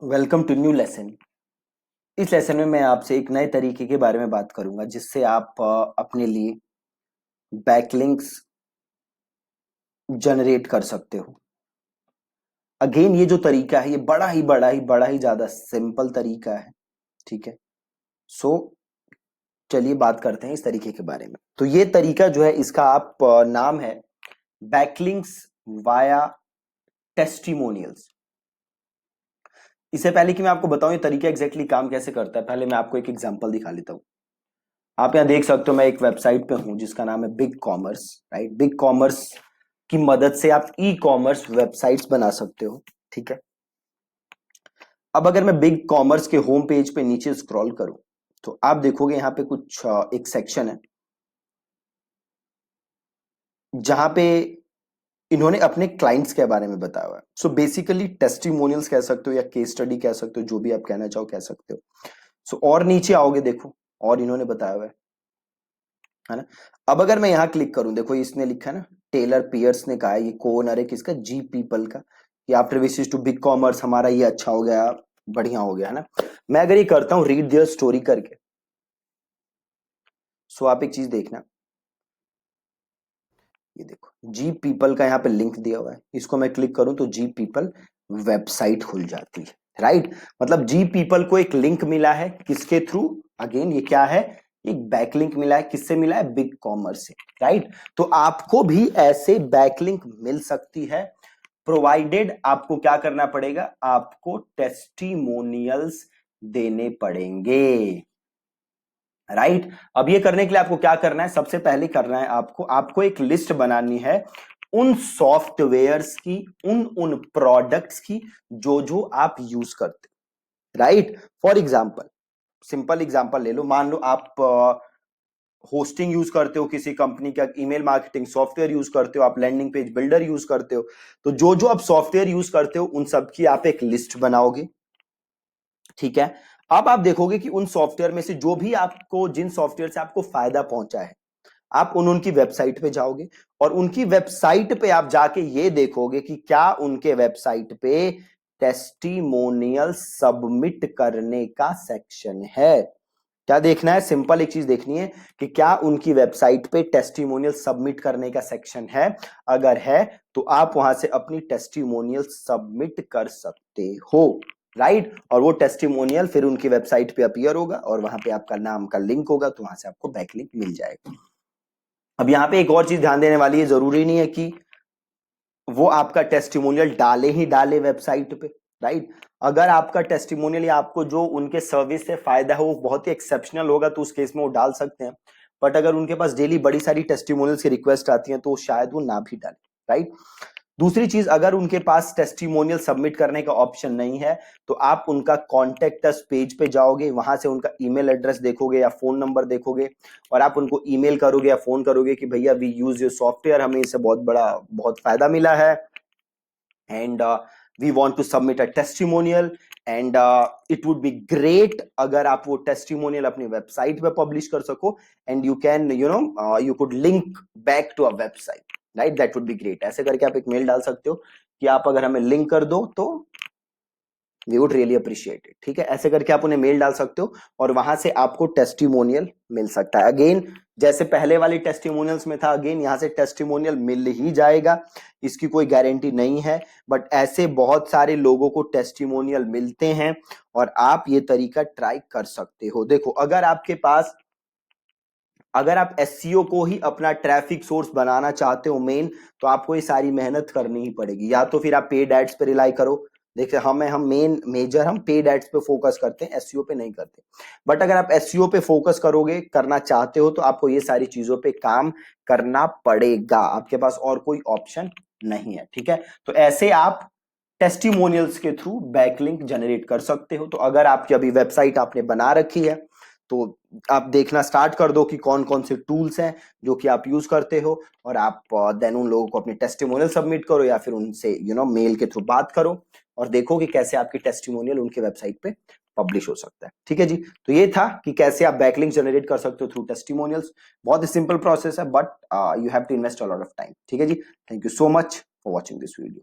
Welcome to new lesson. इस lesson में मैं आपसे एक नए तरीके के बारे में बात करूंगा जिससे आप अपने लिए बैकलिंक्स जनरेट कर सकते हो। अगेन ये जो तरीका है ये बड़ा ही ज्यादा सिंपल तरीका है। ठीक है। सो चलिए बात करते हैं इस तरीके के बारे में। तो ये तरीका जो है इसका आप नाम है बैकलिंक्स वाया टेस्टिमोनियल्स। इससे पहले कि मैं आपको बताऊं ये तरीका एग्जैक्टली काम कैसे करता है, पहले मैं आपको एक एग्जांपल दिखा लेता हूं। आप यहाँ देख सकते हो मैं एक वेबसाइट पे हूं जिसका नाम है big commerce. Right, big commerce की मदद से आप ई कॉमर्स वेबसाइट्स बना सकते हो। ठीक है। अब अगर मैं बिग कॉमर्स के होम पेज पे नीचे स्क्रॉल करूं तो आप देखोगे यहाँ पे कुछ एक सेक्शन है जहां पे इन्होंने अपने क्लाइंट्स के बारे में बताया हुआ है। सो बेसिकली टेस्टिमोनियल्स कह सकते हो या केस स्टडी कह सकते हो, जो भी आप कहना चाहो कह सकते हो। सो और नीचे आओगे देखो और इन्होंने बताया हुआ है ना। अब अगर मैं यहां क्लिक करूं, देखो इसने लिखा है ना, टेलर पियर्स ने कहा है, ये को ओनर है किसका, जी पीपल का, कि after visit to big commerce हमारा ये अच्छा हो गया, बढ़िया हो गया है ना। मैं अगर ये करता हूं रीड देयर स्टोरी करके, सो आप एक चीज देखना, ये देखो जी पीपल का यहाँ पे लिंक दिया हुआ है, इसको मैं क्लिक करूं तो जी पीपल वेबसाइट खुल जाती है। राइट, मतलब जी पीपल को एक लिंक मिला है किसके थ्रू, अगेन ये क्या है, एक बैकलिंक मिला है, किससे मिला है, बिग कॉमर्स से। राइट, तो आपको भी ऐसे बैकलिंक मिल सकती है, प्रोवाइडेड आपको क्या करना पड़ेगा, आपको टेस्टिमोनियल्स देने पड़ेंगे। राइट, अब ये करने के लिए आपको क्या करना है, सबसे पहले करना है आपको एक लिस्ट बनानी है उन सॉफ्टवेयर्स की, उन प्रोडक्ट्स की जो जो आप यूज करते। Right, for example, simple example ले लो, मान लो आप होस्टिंग यूज करते हो, किसी कंपनी का ईमेल मार्केटिंग सॉफ्टवेयर यूज करते हो, आप लैंडिंग पेज बिल्डर यूज करते हो, तो जो जो आप सॉफ्टवेयर यूज करते हो उन सब की आप एक लिस्ट बनाओगे। ठीक है। अब आप देखोगे कि उन सॉफ्टवेयर में से जो भी आपको, जिन सॉफ्टवेयर से आपको फायदा पहुंचा है, आप उनकी वेबसाइट पे जाओगे और उनकी वेबसाइट पे आप जाके ये देखोगे कि क्या उनके वेबसाइट पे टेस्टिमोनियल सबमिट करने का सेक्शन है। क्या देखना है, सिंपल एक चीज देखनी है कि क्या उनकी वेबसाइट पे टेस्टिमोनियल सबमिट करने का सेक्शन है। अगर है तो आप वहां से अपनी टेस्टिमोनियल सबमिट कर सकते हो। राइट, और वो टेस्टिमोनियल फिर उनकी वेबसाइट पे अपीयर होगा और वहां पे आपका नाम का लिंक होगा, तो वहां से आपको बैकलिंक मिल जाएगा। अब यहाँ पे एक और चीज ध्यान देने वाली है, जरूरी नहीं है कि वो आपका टेस्टिमोनियल डाले ही डाले वेबसाइट पे। राइट, अगर आपका टेस्टिमोनियल या आपको जो उनके सर्विस से फायदा है वो बहुत ही एक्सेप्शनल होगा तो उस केस में वो डाल सकते हैं, बट अगर उनके पास डेली बड़ी सारी टेस्टिमोनियल्स की रिक्वेस्ट आती हैं तो शायद वो ना भी डाले। राइट, दूसरी चीज, अगर उनके पास टेस्टिमोनियल सबमिट करने का ऑप्शन नहीं है तो आप उनका कॉन्टेक्ट अस पेज पे जाओगे, वहां से उनका ईमेल एड्रेस देखोगे या फोन नंबर देखोगे और आप उनको ईमेल करोगे या फोन करोगे कि भैया वी यूज योर सॉफ्टवेयर, हमें इससे बहुत फायदा मिला है and we want to submit a testimonial and it would be great अगर आप वो टेस्टिमोनियल अपनी वेबसाइट पे पब्लिश कर सको and you can you could link back to a website. Right, that would be great. ऐसे करके आप एक मेल डाल सकते हो कि आप अगर हमें लिंक कर दो तो we would really appreciate it. ठीक है, ऐसे करके आप उन्हें मेल डाल सकते हो और वहां से आपको टेस्टिमोनियल मिल सकता है। अगेन जैसे पहले वाली टेस्टिमोनियल्स में था, अगेन यहां से टेस्टिमोनियल मिल ही जाएगा, इसकी कोई गारंटी नहीं है, बट ऐसे बहुत सारे लोगों को टेस्टिमोनियल मिलते हैं और आप ये तरीका ट्राई कर सकते हो। देखो, अगर आप एसईओ को ही अपना ट्रैफिक सोर्स बनाना चाहते हो मेन, तो आपको ये सारी मेहनत करनी ही पड़ेगी, या तो फिर आप पेड एड्स पे रिलाई करो। देखिए हम पेड एड्स पे फोकस करते हैं, एसईओ पे नहीं करते, बट अगर आप एसईओ पे फोकस करोगे, करना चाहते हो, तो आपको ये सारी चीजों पे काम करना पड़ेगा, आपके पास और कोई ऑप्शन नहीं है। ठीक है, तो ऐसे आप टेस्टिमोनियल्स के थ्रू बैकलिंक जनरेट कर सकते हो। तो अगर आपकी अभी वेबसाइट आपने बना रखी है तो आप देखना स्टार्ट कर दो कि कौन कौन से टूल्स हैं जो कि आप यूज करते हो और आप देन उन लोगों को अपनी टेस्टिमोनियल सबमिट करो या फिर उनसे मेल के थ्रू बात करो और देखो कि कैसे आपकी टेस्टिमोनियल उनके वेबसाइट पे पब्लिश हो सकता है। ठीक है जी, तो ये था कि कैसे आप बैकलिंक जनरेट कर सकते हो थ्रू टेस्टिमोनियल्स। बहुत ही सिंपल प्रोसेस है, but you have to invest a lot of time. ठीक है जी, thank you so much for watching this video.